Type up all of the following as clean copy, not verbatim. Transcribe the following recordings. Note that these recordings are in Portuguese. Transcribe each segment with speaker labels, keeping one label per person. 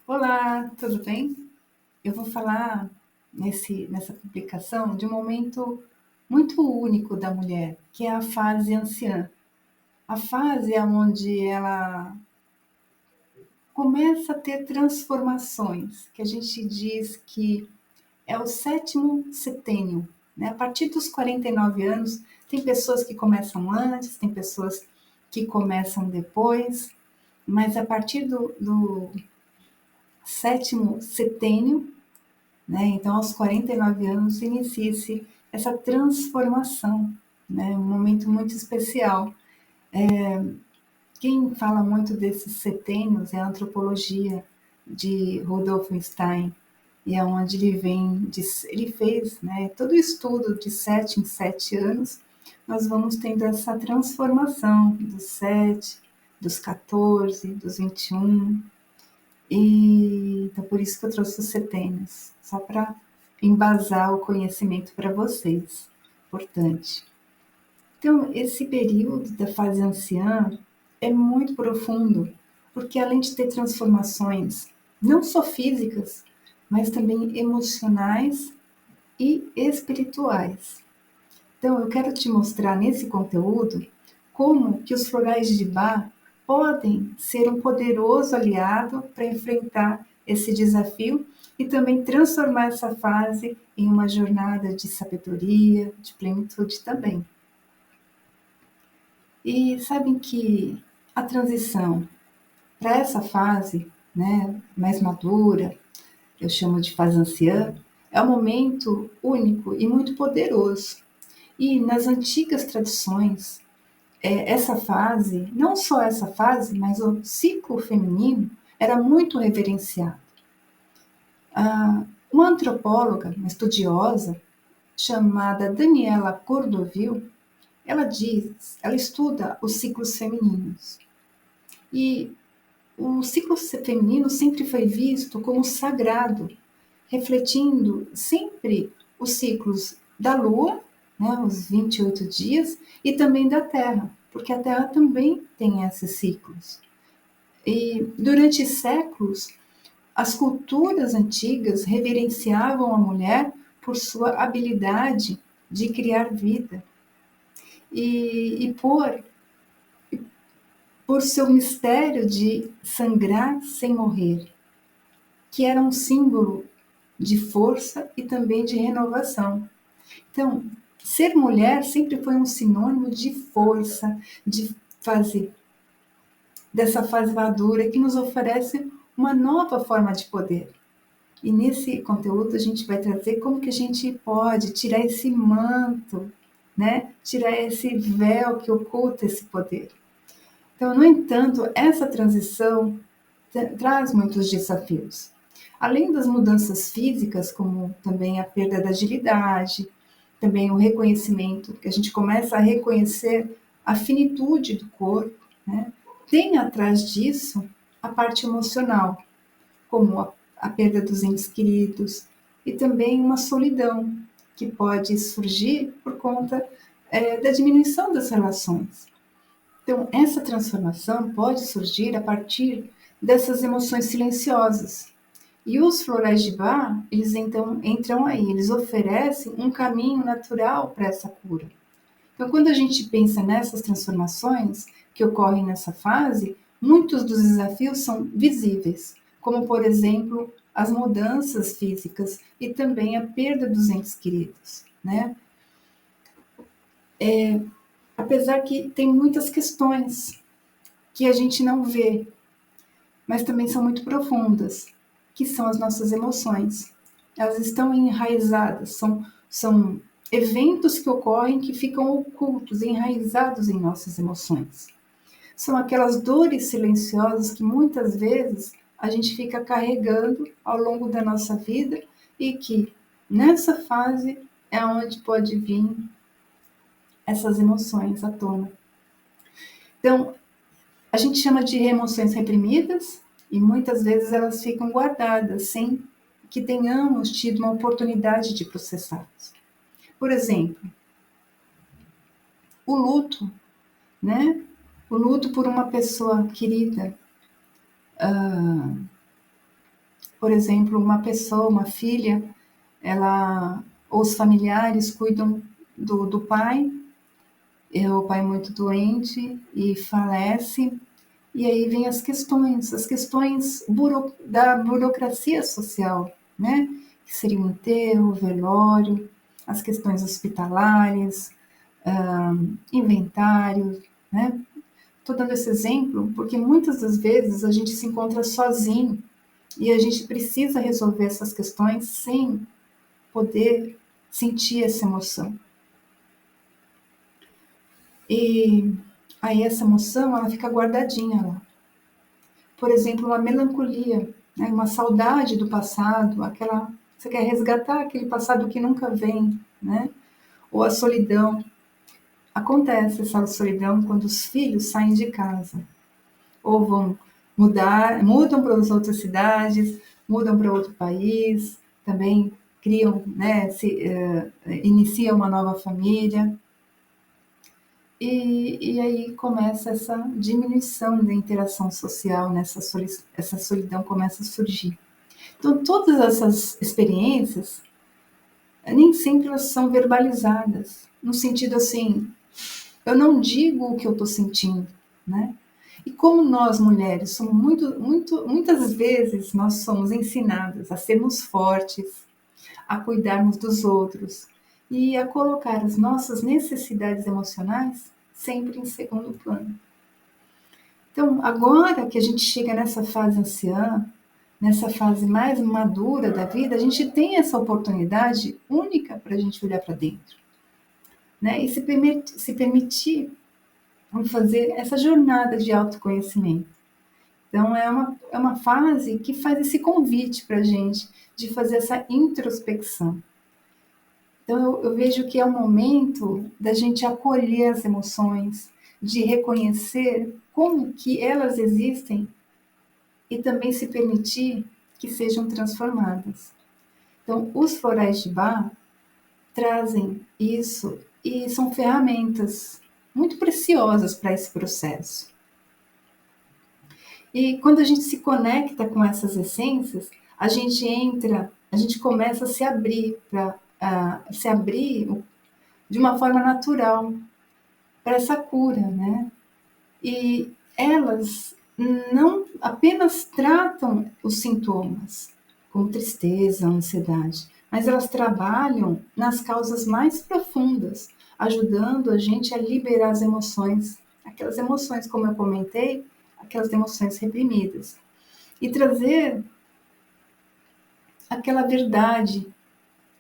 Speaker 1: Olá, tudo bem? Eu vou falar nessa publicação de um momento muito único da mulher, que é a fase anciã. A fase é onde ela começa a ter transformações, que a gente diz que é o sétimo setênio. Né? A partir dos 49 anos, tem pessoas que começam antes, tem pessoas que começam depois, mas a partir do sétimo setênio, né? Então, aos 49 anos, inicia-se essa transformação, né? Um momento muito especial. Quem fala muito desses setênios é a antropologia de Rudolf Stein, e é onde ele fez, né, todo o estudo de 7 em 7 anos, nós vamos tendo essa transformação dos 7, dos 14, dos 21, e então por isso que eu trouxe os setênios, só para embasar o conhecimento para vocês. Importante. Então, esse período da fase anciã é muito profundo, porque além de ter transformações não só físicas, mas também emocionais e espirituais. Então, eu quero te mostrar nesse conteúdo como que os florais de Bach podem ser um poderoso aliado para enfrentar esse desafio e também transformar essa fase em uma jornada de sabedoria, de plenitude também. E sabem que a transição para essa fase, né, mais madura, eu chamo de fase anciã, é um momento único e muito poderoso. E nas antigas tradições, essa fase, não só essa fase, mas o ciclo feminino era muito reverenciado. Uma antropóloga, uma estudiosa, chamada Daniela Cordovil, ela estuda os ciclos femininos. E o ciclo feminino sempre foi visto como sagrado, refletindo sempre os ciclos da Lua, né, os 28 dias, e também da Terra, porque a Terra também tem esses ciclos. E durante séculos, as culturas antigas reverenciavam a mulher por sua habilidade de criar vida e por seu mistério de sangrar sem morrer, que era um símbolo de força e também de renovação. Então, ser mulher sempre foi um sinônimo de força, de fase, dessa fase madura que nos oferece uma nova forma de poder. E nesse conteúdo a gente vai trazer como que a gente pode tirar esse manto, né? Tirar esse véu que oculta esse poder. Então, no entanto, essa transição traz muitos desafios. Além das mudanças físicas, como também a perda da agilidade, também o reconhecimento, que a gente começa a reconhecer a finitude do corpo, né? Tem atrás disso a parte emocional, como a perda dos entes queridos e também uma solidão que pode surgir por conta da diminuição das relações. Então, essa transformação pode surgir a partir dessas emoções silenciosas. E os florais de Bach, eles então entram aí, eles oferecem um caminho natural para essa cura. Então, quando a gente pensa nessas transformações que ocorrem nessa fase, muitos dos desafios são visíveis, como, por exemplo, as mudanças físicas e também a perda dos entes queridos, né? Apesar que tem muitas questões que a gente não vê, mas também são muito profundas, que são as nossas emoções. Elas estão enraizadas, são eventos que ocorrem que ficam ocultos, enraizados em nossas emoções. São aquelas dores silenciosas que muitas vezes a gente fica carregando ao longo da nossa vida e que nessa fase é onde pode vir essas emoções à tona. Então, a gente chama de emoções reprimidas e muitas vezes elas ficam guardadas sem que tenhamos tido uma oportunidade de processá-las. Por exemplo, o luto, né? O luto por uma pessoa querida, por exemplo, uma pessoa, uma filha, ou os familiares cuidam do pai, o pai é muito doente e falece, e aí vem as questões da burocracia social, né? Que seria o enterro, o velório, as questões hospitalares, inventário, né? Estou dando esse exemplo porque muitas das vezes a gente se encontra sozinho e a gente precisa resolver essas questões sem poder sentir essa emoção. E aí essa emoção, ela fica guardadinha lá. Por exemplo, uma melancolia, né? Uma saudade do passado, você quer resgatar aquele passado que nunca vem, né? Ou a solidão. Acontece essa solidão quando os filhos saem de casa, ou mudam para as outras cidades, mudam para outro país, também criam, né, iniciam uma nova família, e aí começa essa diminuição da interação social, né, essa solidão começa a surgir. Então, todas essas experiências, nem sempre elas são verbalizadas, no sentido assim, eu não digo o que eu estou sentindo, né? E como nós mulheres somos muitas vezes nós somos ensinadas a sermos fortes, a cuidarmos dos outros e a colocar as nossas necessidades emocionais sempre em segundo plano. Então, agora que a gente chega nessa fase anciã, nessa fase mais madura da vida, a gente tem essa oportunidade única para a gente olhar para dentro, né? E se permitir fazer essa jornada de autoconhecimento. Então, é uma fase que faz esse convite para a gente de fazer essa introspecção. Então, eu vejo que é o momento da gente acolher as emoções, de reconhecer como que elas existem e também se permitir que sejam transformadas. Então, os florais de Bach trazem isso e são ferramentas muito preciosas para esse processo. E quando a gente se conecta com essas essências, a gente começa a se abrir se abrir de uma forma natural para essa cura, né? E elas não apenas tratam os sintomas, como tristeza, ansiedade, mas elas trabalham nas causas mais profundas, ajudando a gente a liberar as emoções, aquelas emoções, como eu comentei, aquelas emoções reprimidas, e trazer aquela verdade,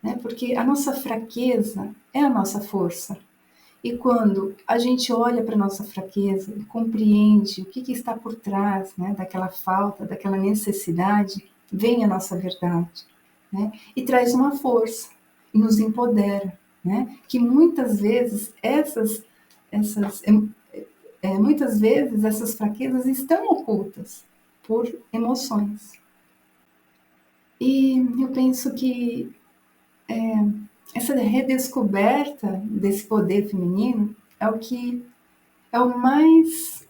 Speaker 1: né? Porque a nossa fraqueza é a nossa força. E quando a gente olha para a nossa fraqueza e compreende o que está por trás, né, daquela falta, daquela necessidade, vem a nossa verdade, né, e traz uma força e nos empodera, né, que muitas vezes muitas vezes essas fraquezas estão ocultas por emoções. E eu penso que essa redescoberta desse poder feminino é o mais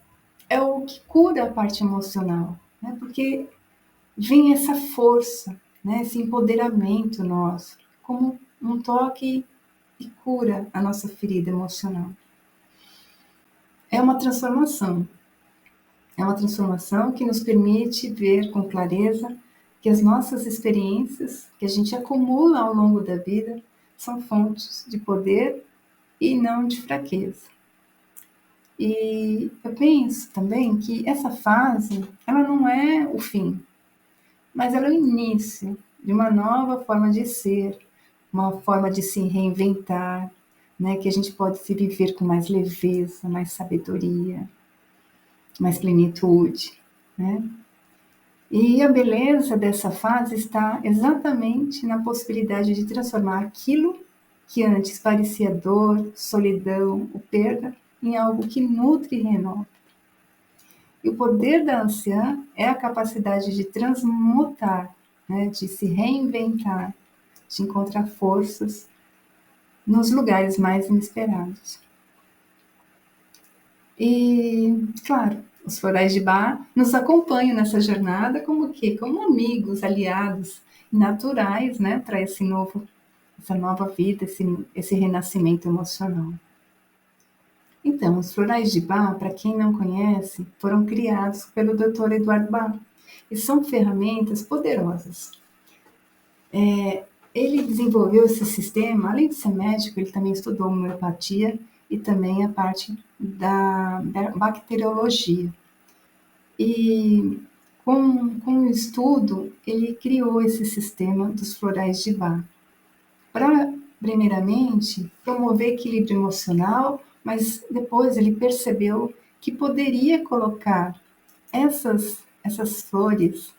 Speaker 1: é o que cura a parte emocional, né? Porque vem essa força, né? Esse empoderamento nosso, como um toque e cura a nossa ferida emocional. É uma transformação que nos permite ver com clareza que as nossas experiências que a gente acumula ao longo da vida são fontes de poder e não de fraqueza. E eu penso também que essa fase, ela não é o fim, mas ela é o início de uma nova forma de ser, uma forma de se reinventar, né? Que a gente pode se viver com mais leveza, mais sabedoria, mais plenitude, né? E a beleza dessa fase está exatamente na possibilidade de transformar aquilo que antes parecia dor, solidão ou perda em algo que nutre e renova. E o poder da anciã é a capacidade de transmutar, né, de se reinventar, de encontrar forças nos lugares mais inesperados. E, claro, Os florais de Bach nos acompanham nessa jornada como quê? Como amigos, aliados naturais, né, para essa nova vida, esse renascimento emocional. Então, os florais de Bach, para quem não conhece, foram criados pelo Dr. Eduardo Bach e são ferramentas poderosas. Ele desenvolveu esse sistema, além de ser médico, ele também estudou homeopatia e também a parte da bacteriologia. E com o estudo, ele criou esse sistema dos florais de Bach para, primeiramente, promover equilíbrio emocional, mas depois ele percebeu que poderia colocar essas flores,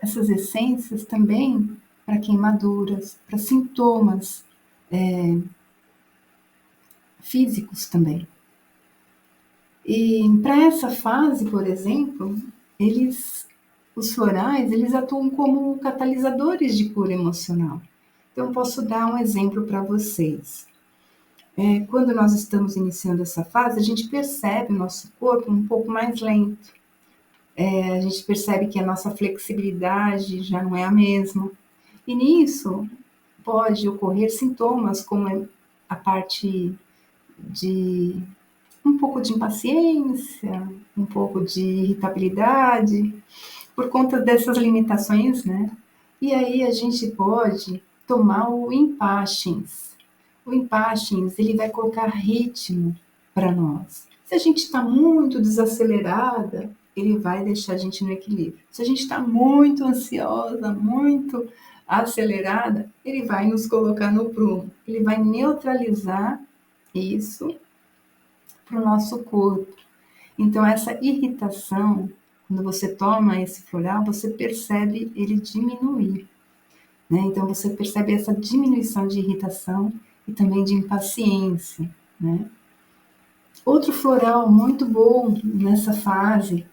Speaker 1: essas essências também para queimaduras, para sintomas físicos também. E para essa fase, por exemplo, os florais, eles atuam como catalisadores de cura emocional. Então, posso dar um exemplo para vocês. Quando nós estamos iniciando essa fase, a gente percebe o nosso corpo um pouco mais lento. A gente percebe que a nossa flexibilidade já não é a mesma. E nisso pode ocorrer sintomas como a parte de um pouco de impaciência, um pouco de irritabilidade, por conta dessas limitações, né? E aí a gente pode tomar o Impatiens. O Impatiens, ele vai colocar ritmo para nós. Se a gente está muito desacelerada, ele vai deixar a gente no equilíbrio. Se a gente está muito ansiosa, muito acelerada, ele vai nos colocar no prumo. Ele vai neutralizar isso para o nosso corpo. Então, essa irritação, quando você toma esse floral, você percebe ele diminuir. Né? Então, você percebe essa diminuição de irritação e também de impaciência. Né? Outro floral muito bom nessa fase,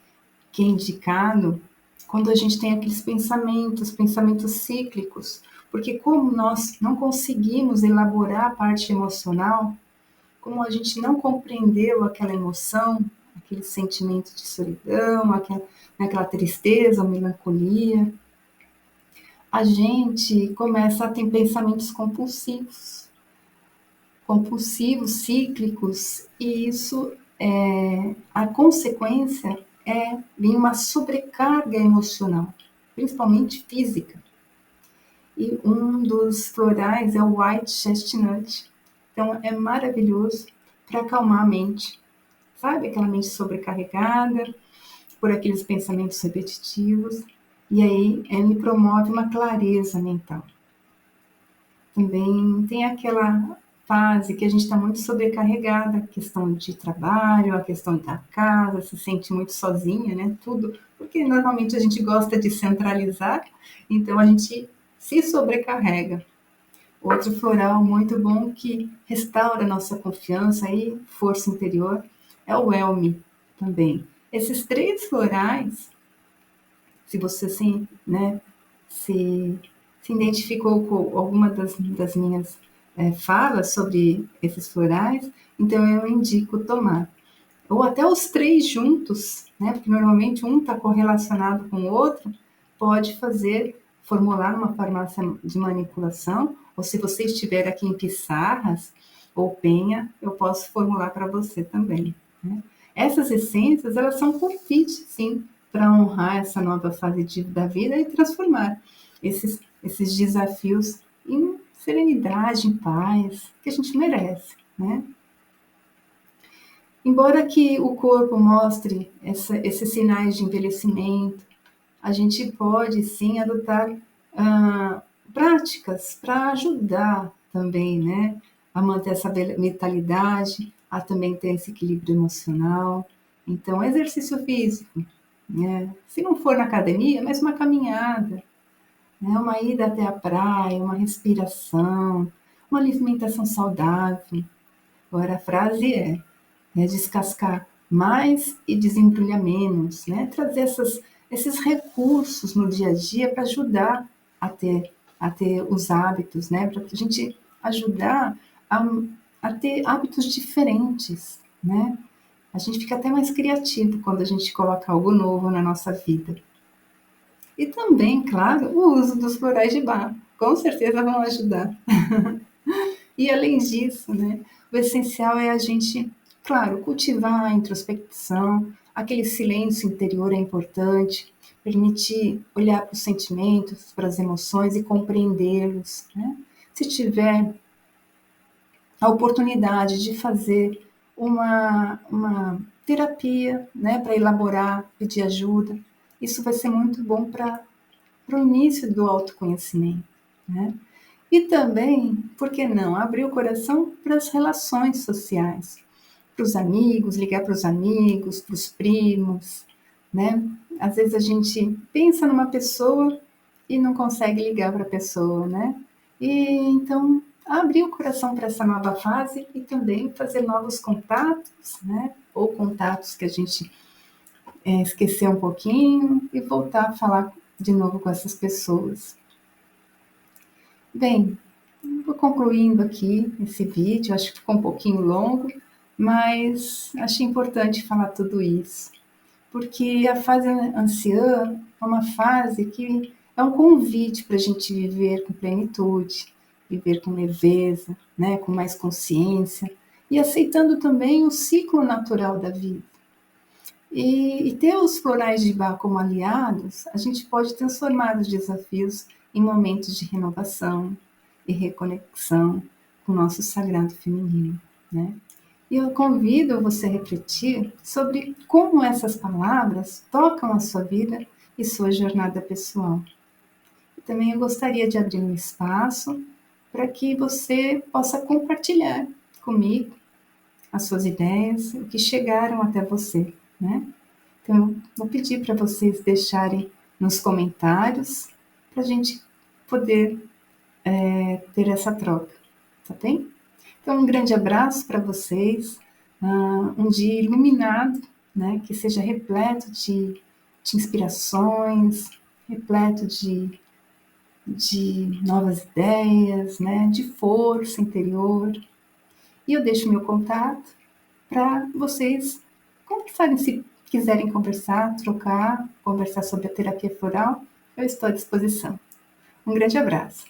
Speaker 1: que é indicado, quando a gente tem aqueles pensamentos cíclicos, porque como nós não conseguimos elaborar a parte emocional, como a gente não compreendeu aquela emoção, aquele sentimento de solidão, aquela tristeza, melancolia, a gente começa a ter pensamentos compulsivos, cíclicos, e isso a consequência vir uma sobrecarga emocional, principalmente física. E um dos florais é o White Chestnut. Então é maravilhoso para acalmar a mente. Sabe aquela mente sobrecarregada por aqueles pensamentos repetitivos? E aí ele promove uma clareza mental. Também tem aquela fase que a gente está muito sobrecarregada, a questão de trabalho, a questão da casa, se sente muito sozinha, né? Tudo, porque normalmente a gente gosta de centralizar, então a gente se sobrecarrega. Outro floral muito bom que restaura nossa confiança e força interior é o Elme também. Esses três florais, se você se identificou com alguma das minhas falas sobre esses florais, então eu indico tomar. Ou até os três juntos, né? Porque normalmente um está correlacionado com o outro, pode formular uma farmácia de manipulação, ou se você estiver aqui em Pissarras ou Penha, eu posso formular para você também. Né? Essas essências, elas são convite, sim, para honrar essa nova fase da vida e transformar esses desafios em serenidade, em paz, que a gente merece, né? Embora que o corpo mostre esses sinais de envelhecimento, a gente pode sim adotar práticas para ajudar também, né, a manter essa vitalidade, a também ter esse equilíbrio emocional. Então, exercício físico, né? Se não for na academia, mas uma caminhada, né? Uma ida até a praia, uma respiração, uma alimentação saudável. Agora, a frase é descascar mais e desembrulhar menos, né? Trazer esses recursos no dia a dia para ajudar a ter os hábitos, né? Para a gente ajudar a, a ter hábitos diferentes, né? A gente fica até mais criativo quando a gente coloca algo novo na nossa vida. E também, claro, o uso dos florais de Bach, com certeza vão ajudar. E além disso, né, o essencial é a gente, claro, cultivar a introspecção, aquele silêncio interior é importante, permitir olhar para os sentimentos, para as emoções e compreendê-los, né? Se tiver a oportunidade de fazer uma terapia, né, para elaborar, pedir ajuda, isso vai ser muito bom para o início do autoconhecimento, né? E também, por que não, abrir o coração para as relações sociais, para os amigos, ligar para os amigos, para os primos, né? Às vezes a gente pensa numa pessoa e não consegue ligar para a pessoa, né? E então abrir o coração para essa nova fase e também fazer novos contatos, né? Ou contatos que a gente esqueceu um pouquinho e voltar a falar de novo com essas pessoas. Bem, vou concluindo aqui esse vídeo, acho que ficou um pouquinho longo, mas achei importante falar tudo isso, porque a fase anciã é uma fase que é um convite para a gente viver com plenitude, viver com leveza, né, com mais consciência e aceitando também o ciclo natural da vida. E ter os florais de Bach como aliados, a gente pode transformar os desafios em momentos de renovação e reconexão com o nosso sagrado feminino, né? E eu convido você a refletir sobre como essas palavras tocam a sua vida e sua jornada pessoal. E também eu gostaria de abrir um espaço para que você possa compartilhar comigo as suas ideias, o que chegaram até você, né? Então, eu vou pedir para vocês deixarem nos comentários para a gente poder ter essa troca, tá bem? Então, um grande abraço para vocês, um dia iluminado, né? Que seja repleto de inspirações, repleto de novas ideias, né? De força interior. E eu deixo meu contato para vocês conversarem, se quiserem conversar, trocar, conversar sobre a terapia floral, eu estou à disposição. Um grande abraço.